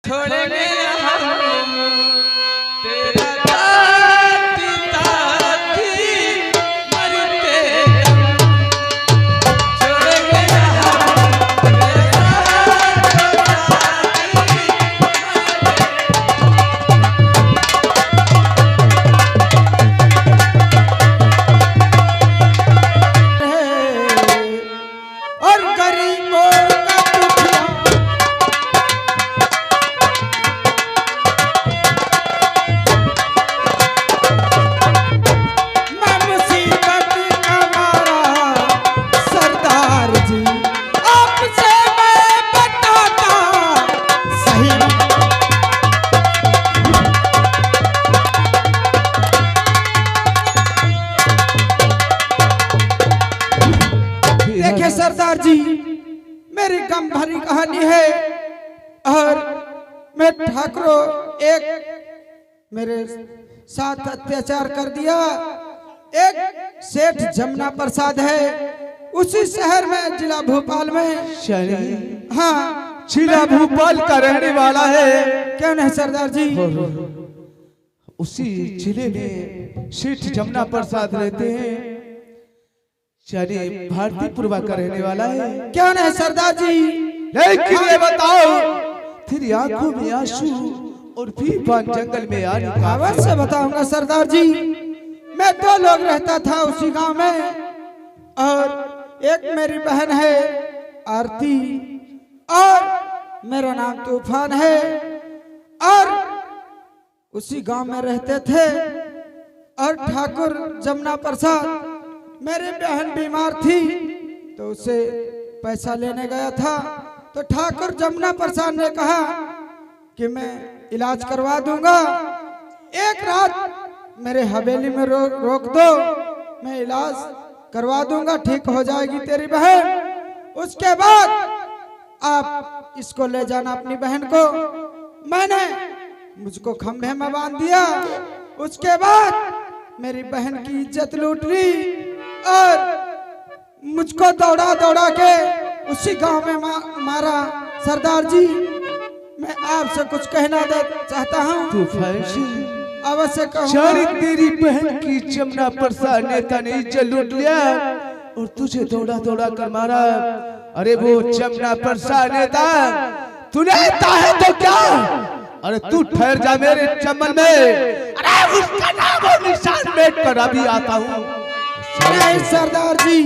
छोड़ेंगे हम तेरा ताती ताती मरते दम छोड़ेंगे हम तेरा और गरीबों का दुखिया मैं मुसीबत का मारा सरदार जी आपसे मैं बताता सही देखिए सरदार जी मेरी गम भरी कहानी है और मैं ठाकुरों एक मेरे साथ अत्याचार कर दिया। एक सेठ जमुना प्रसाद है उसी शहर में जिला भोपाल में। हाँ जिला भोपाल का रहने वाला है। क्यों नहीं सरदार जी उसी जिले में सेठ जमुना प्रसाद रहते हैं। यानी भारतीपुरवा का रहने वाला है। क्यों नहीं सरदार जी लेकिन ये बताओ तेरी आंखों में आंसू और भीपान जंगल में आने का अवश्य बताऊंगा सरदार जी। मैं 2 लोग रहता था उसी गांव में और एक मेरी बहन है आरती और मेरा नाम तूफान है और उसी गांव में रहते थे। और ठाकुर जमुना प्रसाद मेरी बहन बीमार थी तो उसे पैसा लेने गया था तो ठाकुर जमुना प्रसाद ने कहा कि मैं इलाज करवा दूंगा। एक रात मेरे हवेली में रोक दो मैं इलाज करवा दूंगा ठीक हो जाएगी तेरी बहन। उसके बाद आप इसको ले जाना अपनी बहन को। मैंने मुझको खंभे में बांध दिया। उसके बाद मेरी बहन की इज्जत लूट ली और मुझको दौड़ा दौड़ा के उसी गांव में मारा। सरदार जी मैं आपसे कुछ कहना चाहता हूँ। तूफान अवश्य सारी कहूँगा। तेरी बहन की जमुना प्रसाद नेता ने इज्जत लूट लिया और तुझे दौड़ा दौड़ा कर मारा। अरे वो जमुना प्रसाद नेता तूने आता है तो क्या? अरे तू ठहर जा मेरे चमन में। अरे उसका नाम और निशान मेट पर अभी आता हूँ। नहीं सरदार जी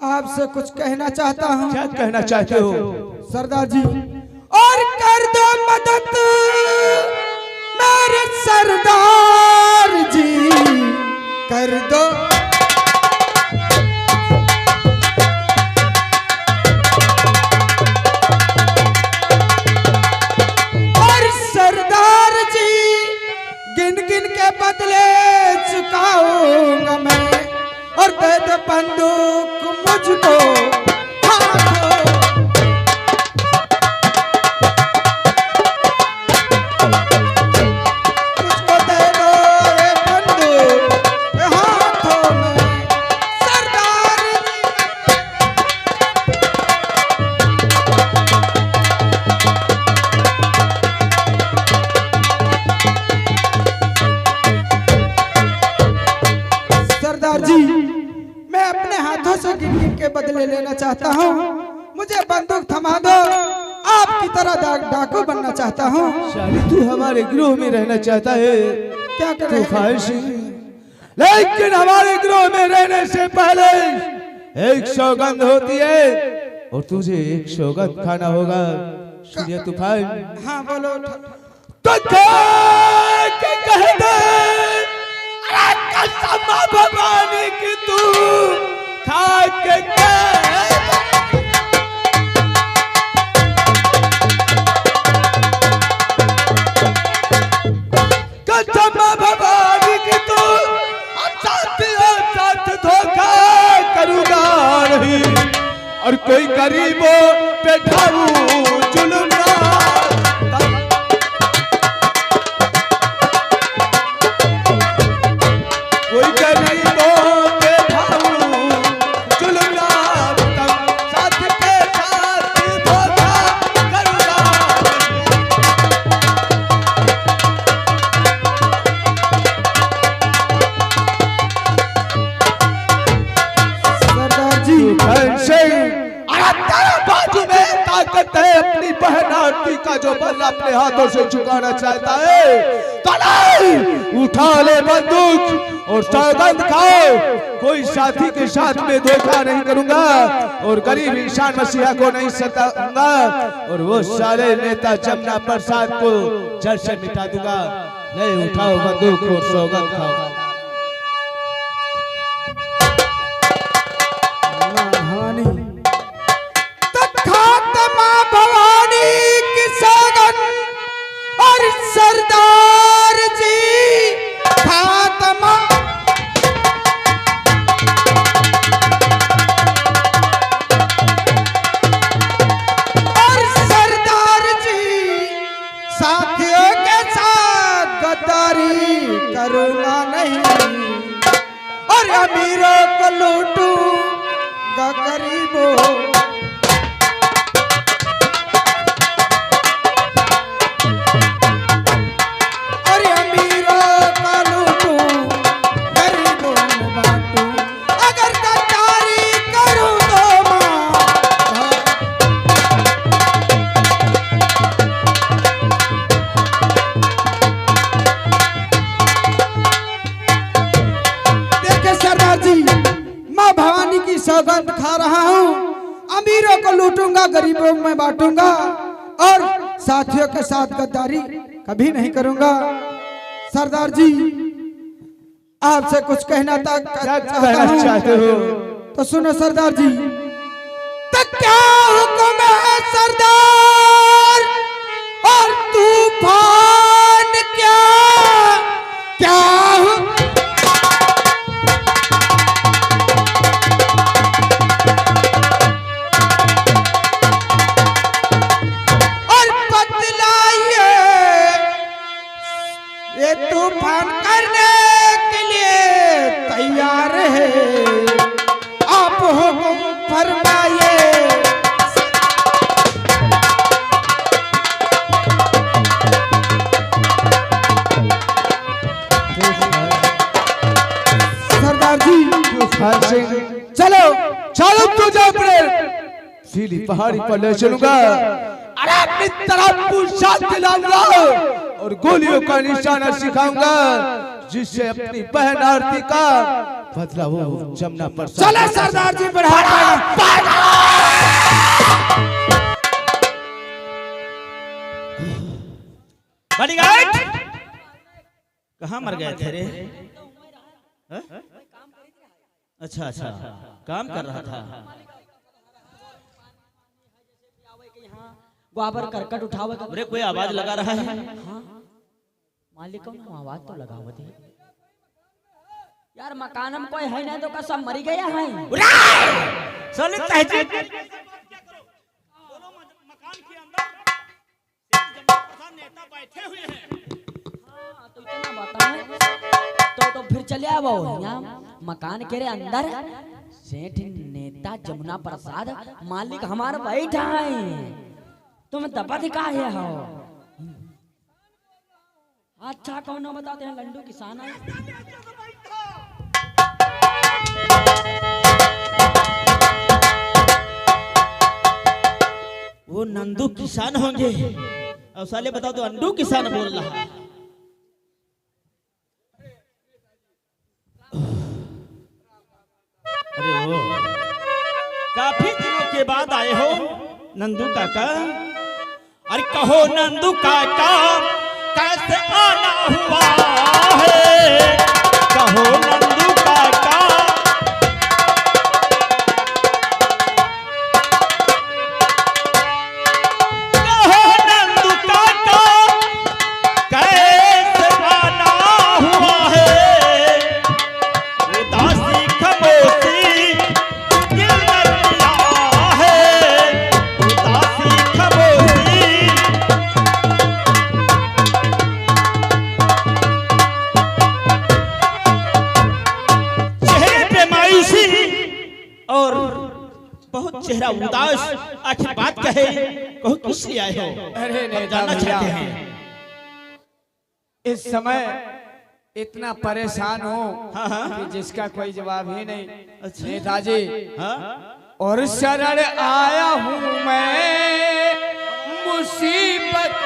आपसे कुछ कहना चाहता हूँ। क्या कहना चाहते हो? सरदार जी और कर दो मदद मेरे सरदार जी कर दो। और सरदार जी गिन गिन के बदले चुकाऊंगा मैं और दे दो बंदूक मुझको हाथों। मुझको दे दो ये बंदूक हाथों में सरदार सरदार जी मैं अपने हाथों से गिन के बदले लेना चाहता हूँ। मुझे बंदूक थमा दो। आपकी तरह डाकू बनना चाहता हूँ। शाली तू हमारे गिरोह में रहना चाहता है। क्या करें? ख्वाहिश लेकिन हमारे गिरोह में रहने से पहले एक सौगंध होती है और तुझे एक सौगंध खाना होगा। सुनिए तूफान। हाँ बोलो। तो कह दे अरे कसम भगवान की तू खा के कसम भगवान की तू साथ धोखा करूंगा नहीं और कोई गरीबों पे ढालू जुल्म ना। कोई गरीबों पे ढालू जुल्म ना साथ के साथ धोखा करूंगा। अरे तेरे बाजू में ताकत है, अपनी बहन आरती का जो बल अपने हाथों से चुकाना चाहता है, तो नहीं, उठा ले बंदूक और सौगंध खाओ, कोई साथी के साथ में धोखा नहीं करूंगा और गरीब इंसान मसीहा को नहीं सताऊंगा और वो सारे नेता जमुना प्रसाद को जड़ से मिटा दूंगा। नहीं, उठाओ बंदूक और सौगंध खाओ। भवानी तब खात्मा भवानी की सौगंध और सरदार जी खात्मा और सरदार जी साथियों के साथ गद्दारी करूंगा नहीं और अमीरों को लूटूंगा गरीबों और अमीरों का लूटूं गरीबों में बांटूं अगर गद्दारी करूं तो मां देखे सरदार जी, माँ भवानी की सौगंध खा रहा हूँ, अमीरों को लूटूंगा गरीबों में बांटूंगा और साथियों के साथ गद्दारी कभी नहीं करूंगा। सरदार जी, आपसे कुछ कहना था चाहते हो तो सुनो सरदार जी। तो क्या हुक्म है सरदार और तूफान क्या क्या और बतलाइए ये तूफान करने के लिए तैयार है, आप हुक्म फरमाइए। सरदार जी, तूफान सिंह, चलो चलो तुझे अपने सीली पहाड़ी पर ले चलूंगा, अरे अपनी तरफ पूछा दिलाऊंगा और गोलियों का निशाना सिखाऊंगा, जिससे अपनी बहन आरती का बदला वो जमुना पर। चले सरदार जी, बढ़ा बॉडीगार्ड कहाँ मर गए थे रे? हाँ? अच्छा अच्छा, काम कर रहा था। गोबर करकट उठावत अरे कोई आवाज लगा रहा है। मालिक को आवाज तो लगावत है यार, मकान में कोई है ना तो का सब मरी गया है। साले तहजीब मकान के अंदर जमुना प्रसाद नेता बैठे हुए हैं। हाँ, तो इतना बताओ तो फिर चले आओ यहाँ मकान के अंदर सेठ नेता जमुना प्रसाद मालिक हमारा बैठा है, तुम दबा दिखा हो। अच्छा कौन बताते हैं, लंडू किसान है। वो नंदू किसान होंगे और साले बताओ तो अंडू किसान बोल रहा है। अरे वो काफी दिनों के बाद आए हो नंदू काका। अरे कहो नंदू काका कैसे आना हुआ है, कहो नंदू काका। कहो नंदू काका कैसे आना हुआ है, उदासी खामोशी दिल में पिया है, उदासी खामोशी। चेहरे पे मायूसी और बहुत चेहरा उदास, आखिर बात क्या है? कहो किस लिए आए हो? अरे हम जानना चाहते हैं। इस समय इतना परेशान हूँ हाँ, हाँ। कि जिसका कोई जवाब ही नहीं। अच्छा। नेताजी, हाँ? और शरण आया हूं मैं मुसीबत।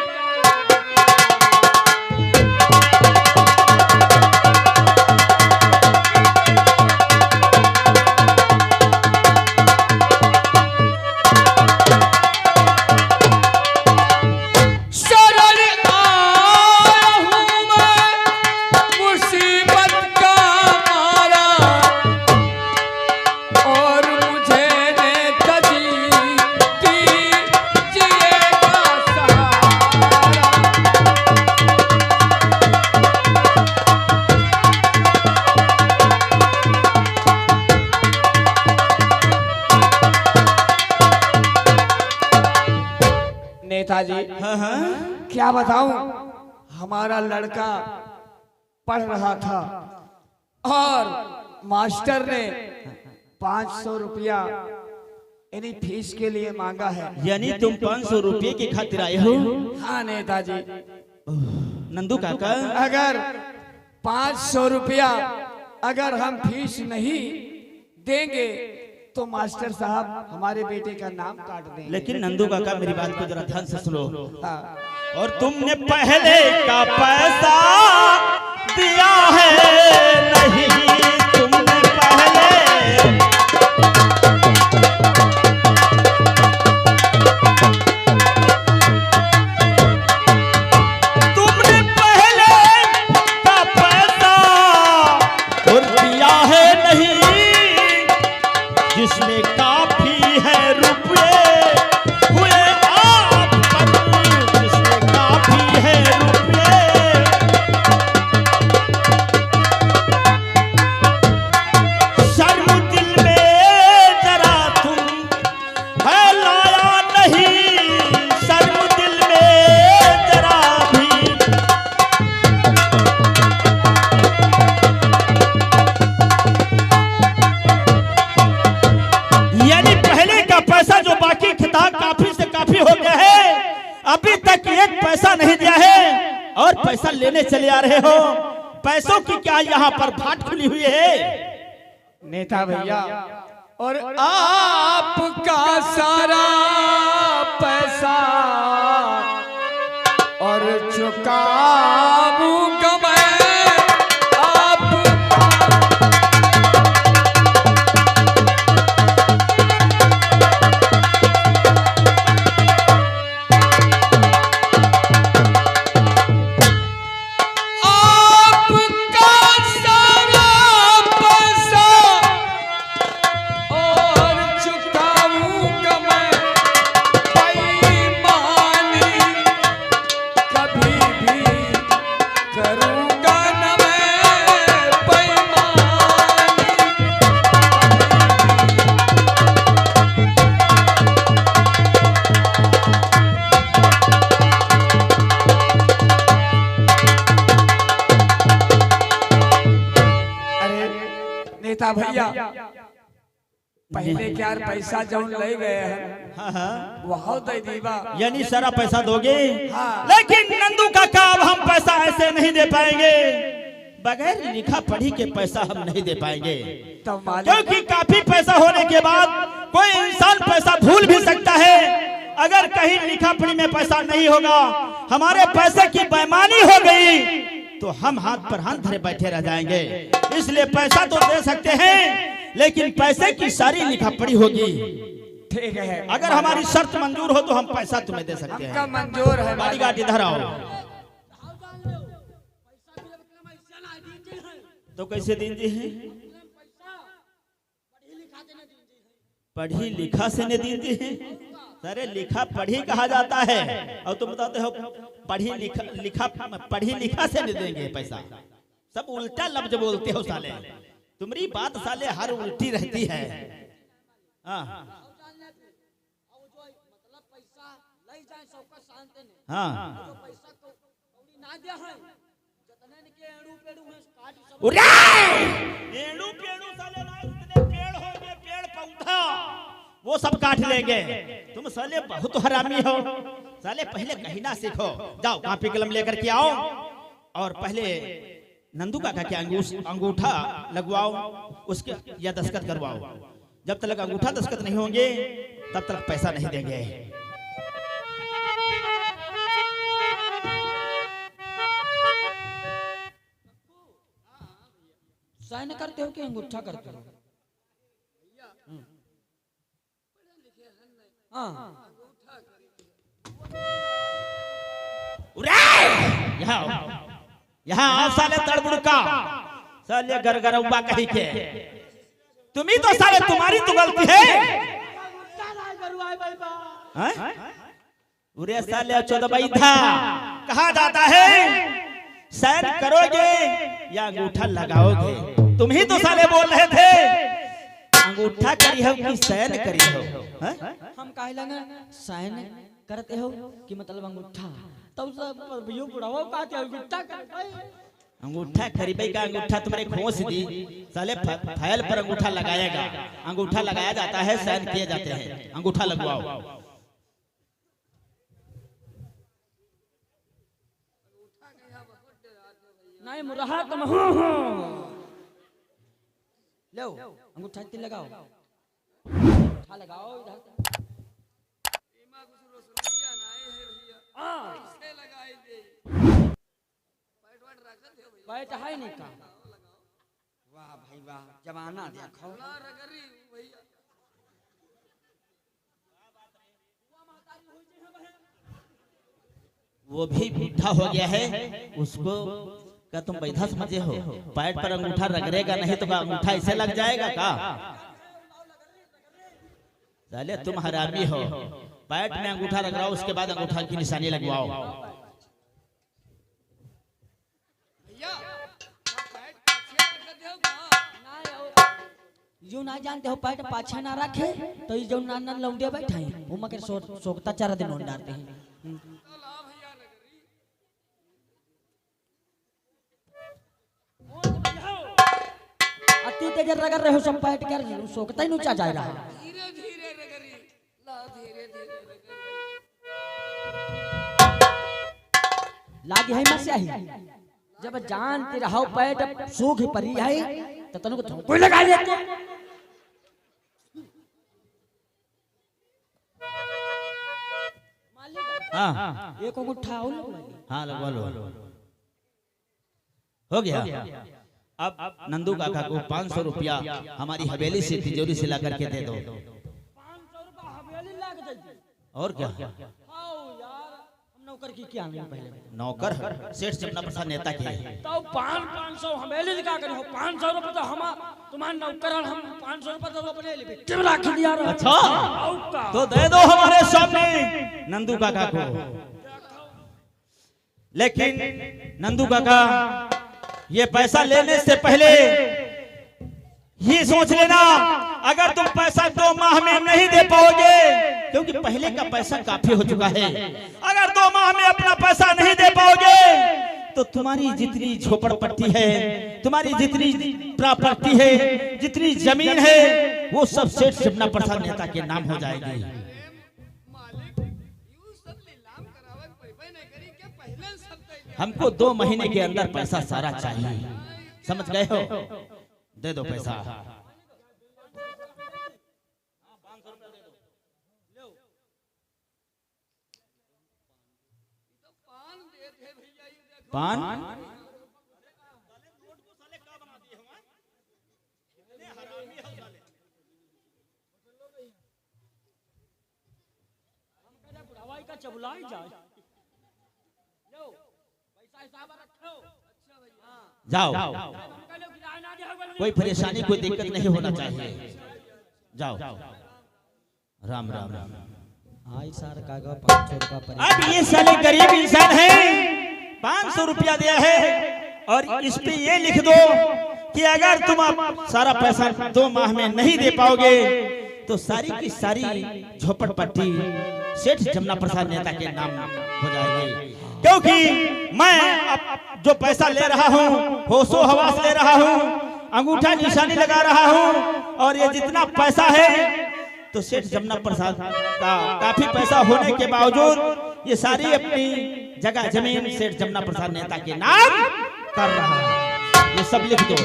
नेताजी, हाँ हाँ क्या बताऊं, हमारा लड़का पढ़ रहा था और मास्टर ने 500 रुपया यानी फीस के लिए मांगा है। यानी तुम 500 रुपये के खातिर आए हो? हाँ नेताजी, नंदू काका, अगर 500 रुपया अगर हम फीस नहीं देंगे तो मास्टर साहब हमारे बेटे का नाम काट देंगे। लेकिन नंदू काका मेरी बात को जरा ध्यान से सुनो। हाँ। और तुमने पहले का पैसा दिया है नहीं, तुमने पहले का पैसा और दिया है नहीं, जिसमें काफी है रुपये हुए आप पर, जिसमें काफी है रुपये। शर्म दिल में जरा तुम है लाया नहीं, शर्म दिल में जरा भी। यानी पहले का पैसा जो बाकी था काफी से काफी हो गया है, अभी तक एक पैसा नहीं दिया है और पैसा लेने चले आ रहे हो। पैसों की क्या यहाँ पर फाट खुली हुई है? नेता भैया, और आपका सारा पैसा और चुकाऊंगा मैं आपका। नेता भैया, पहले क्या पैसा जौन ले गए हैं हाँ हाँ, वह दे दीवा। यानी सारा पैसा दोगे? हाँ। लेकिन नंदू काका अब हम पैसा ऐसे नहीं दे पाएंगे, बगैर लिखा पढ़ी के पैसा हम नहीं दे पाएंगे। तब मालिक, क्योंकि काफी पैसा होने के बाद कोई इंसान पैसा भूल भी सकता है। अगर कहीं लिखा पढ़ी में पैसा नहीं होगा, हमारे पैसे की बेईमानी हो गई तो हम हाथ पर हाथ धरे बैठे रह जाएंगे। इसलिए पैसा तो दे सकते हैं, लेकिन पैसे की सारी लिखा पढ़ी होगी। ठीक है, अगर हमारी शर्त मंजूर हो तो हम पैसा तुम्हें दे सकते आपका हैं। मंजूर है। गाड़ी गाड़ी इधर आओ। तो कैसे दीजिए हैं? पढ़ी लिखा से नहीं दीजिए हैं। सारे लिखा पढ़ी कहा जाता है और तुम बताते हो पढ़ी लिखा से नहीं देंगे पैसा। सब उल्टा लफ्ज बोलते हो साले, तुम्हारी बात साले हर उल्टी रहती है। हाँ हाँ, पेड़ पौधा वो सब काट लेंगे। तुम साले बहुत हरामी हो साले। पहले कहीं ना सीखो, जाओ कापी कलम लेकर के आओ और पहले नंदू काका के अंगूठा लगवाओ, उसके या दस्तखत करवाओ। जब तक अंगूठा दस्तखत नहीं होंगे तब तक पैसा नहीं देंगे। साइन करते हो कि अंगूठा करते हो? हाँ यहाँ आओ साले तड़बुड़का, साले गरगरौबा कहीं के। तुम ही तो साले, तुम्हारी तो गलती है। हैं? उरे साले चौदह था, कहा जाता है साइन करोगे या अंगूठा लगाओगे? तुम ही तो साले बोल रहे थे अंगूठा करी हो कि साइन करी हो। हम काहे लगे साइन करते हो कि मतलब अंगूठा? तब सब यो बुढ़ाओ का अंगूठा करते, अंगूठा खरीबे का अंगूठा तुम्हारे खोस दी साले, फाइल पर अंगूठा लगाएगा। अंगूठा लगाया जाता है, साइन किए जाते हैं, अंगूठा लगवाओ। नहीं मुरहा तुम लो अंगूठा इतने लगाओ, अंगूठा लगाओ इधर। बैठ है नहीं का? वाह भाई वाह, जमाना देखो। वो भी बूढ़ा हो गया है, उसको क्या तुम बैठा समझे हो? पैर पर अंगूठा रगड़ेगा नहीं तो अंगूठा ऐसे लग जाएगा का? साले तुम हरामी हो। पैर में अंगूठा रगड़ाओ, उसके बाद अंगूठा की निशानी लगवाओ। जो ना जानते हो पैट पाछे ना रखे तो ये जो नाना लौंडे बैठे हैं वो मगर सोकता 4 दिन होने डालते हैं। अति तेज रगड़ रहे हो सब पैट कर सोकता ही नीचा जा रहा। धीरे धीरे रगड़ी ला, धीरे धीरे लागी है मत सही। जब जानते रहो पैट सूख परी है तो तनु को कोई लगा लेते। हाँ एक अंगूठा और हाँ लगवा लो। हो गया। अब नंदू काका को 500 रुपया हमारी हवेली से तिजोरी से ला करके दे दो। 500 रुपया हवेली लाग जाए। और क्या? आओ यार, हम नौकर की क्या नहीं पहले? नौकर सेठ जमुना प्रसाद नेता के। तो 500 हवेली का करे हो? 500 रुपया तो हम तुम्हारे नौकर और हम 500 रुपया तो अपने लिए टिम रख दिया। अच्छा तो दे दो हमारे सामने नंदू काका को। लेकिन नंदू काका ये पैसा लेने से पहले ये सोच लेना, अगर तुम पैसा 2 माह में नहीं दे पाओगे, क्योंकि पहले का पैसा काफी हो चुका है, अगर 2 माह में अपना पैसा नहीं दे पाओगे तो तुम्हारी जितनी झोपड़पट्टी है, तुम्हारी जितनी प्रॉपर्टी है, जितनी जमीन है, वो सब सेठ जमुना प्रसाद नेता के नाम हो जाएगी। हमको 2 महीने के अंदर पैसा सारा चाहिए, समझ गए हो? दे दो पैसा। पान का चबुलाई जाए। जाओ, कोई परेशानी कोई दिक्कत नहीं होना चाहिए। जाओ, राम राम राम। हाय सर काका 500 रुपया पर। अब ये साले गरीब इंसान है, 500 रुपया दिया है और इस पे ये लिख दो कि अगर तुम अब सारा पैसा 2 माह में नहीं दे पाओगे तो सारी की सारी झोपड़पट्टी सेठ जमुना प्रसाद नेता के नाम हो जाएगी। क्योंकि मैं अब जो पैसा ले रहा हूँ होशो हवास ले रहा हूँ, अंगूठा निशानी लगा रहा हूँ, और ये जितना पैसा है तो सेठ जमुना प्रसाद का काफी पैसा होने के बावजूद ये सारी अपनी जगह जमीन सेठ जमुना प्रसाद नेता के नाम कर रहा है। ये सब लिख दो,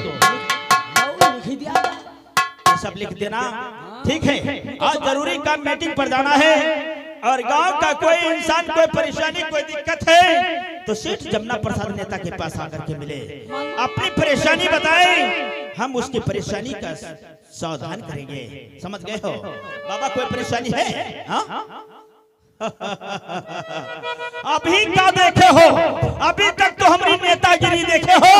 ये सब लिख देना। ठीक है, आज जरूरी काम मीटिंग पर जाना है और गांव का कोई इंसान कोई परेशानी कोई दिक्कत है तो सेठ जमुना प्रसाद नेता के पास आकर के मिले, अपनी परेशानी बताए, हम उसकी परेशानी का समाधान करेंगे। समझ गए हो बाबा? कोई परेशानी है? हाँ अभी क्या देखे हो? अभी तक तो हमारी नेतागिरी देखे हो,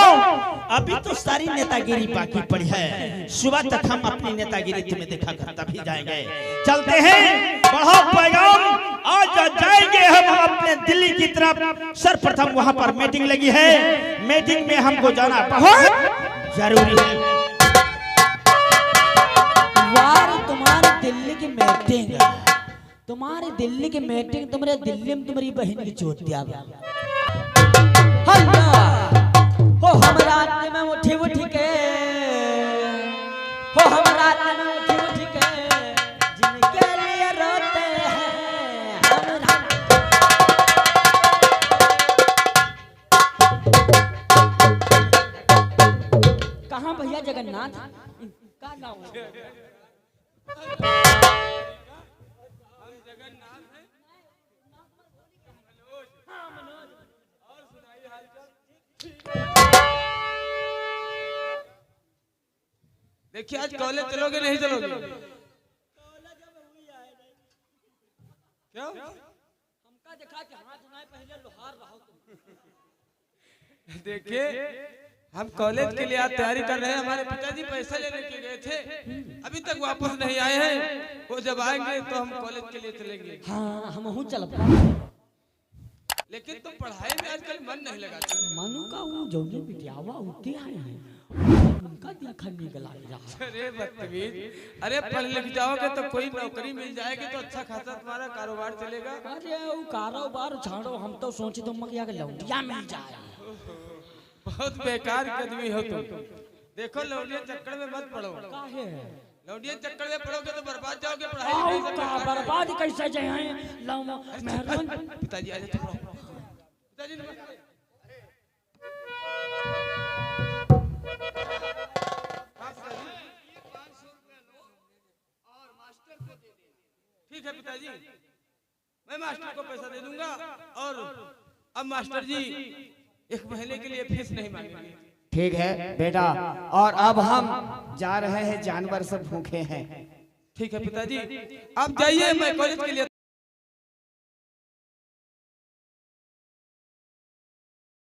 अभी तो सारी नेतागिरी बाकी पड़ी है। सुबह तक हम अपनी नेतागिरी तुम्हें दिखा कर तभी जाएंगे। चलते हैं, बढ़ो पैगाम, आज जाएंगे हम अपने दिल्ली की तरफ। सर्वप्रथम वहां पर मीटिंग लगी है, मीटिंग में हमको जाना बहुत जरूरी है। वार तुम्हारी दिल्ली की मीटिंग, तुम्हारी दिल्ली की मीटिंग, तुम्हारे दिल्ली में तुम्हारी बहन की चोटिया हो। हम रात में उठी उठी के, हो हम रात में उठी उठी के जिनके लिए रोते हैं हम कहाँ भैया जगन्नाथ का गाँव है? देखिए आज कॉलेज चलोगे नहीं चलोगे? क्यों? हमका देखा कि हाथ सुनाए पहले लोहार रहो तुम। देखिए हम कॉलेज के लिए आज तैयारी कर रहे हैं। हमारे पिताजी पैसा लेने के गए थे, अभी तक वापस नहीं आए हैं। वो जब आएंगे तो हम कॉलेज के लिए चलेंगे। हाँ हम हूँ चल। लेकिन तुम पढ़ाई में आजकल मन नहीं लगाते। मनु का वो जोगी बिटियावा होते आए हैं, उनका देखा निकला रहा। अरे बदतमीज, अरे पढ़ लिख जाओगे तो कोई नौकरी मिल जाएगी तो अच्छा खासा तुम्हारा कारोबार चलेगा। अरे वो कारोबार छाड़ो, हम तो सोचे तुम मगिया के लौंडिया मिल जाए। बहुत बेकार के आदमी हो तुम। देखो लौंडिया चक्कर में मत पड़ो। काहे? लौंडिया चक्कर में पड़ोगे तो बर्बाद जाओगे। पढ़ाई आओ लिखाई का सब बर्बाद कैसे जाए? लाओ मेहरबान। पिताजी आ जाओ। पिताजी नमस्ते। ठीक है पिताजी, मैं मास्टर को पैसा दे दूंगा और अब मास्टर जी एक महीने के लिए फीस नहीं मांगेंगे। ठीक है बेटा, और अब हम जा रहे हैं, जानवर सब भूखे हैं। ठीक है पिताजी, आप जाइए, मैं कॉलेज के लिए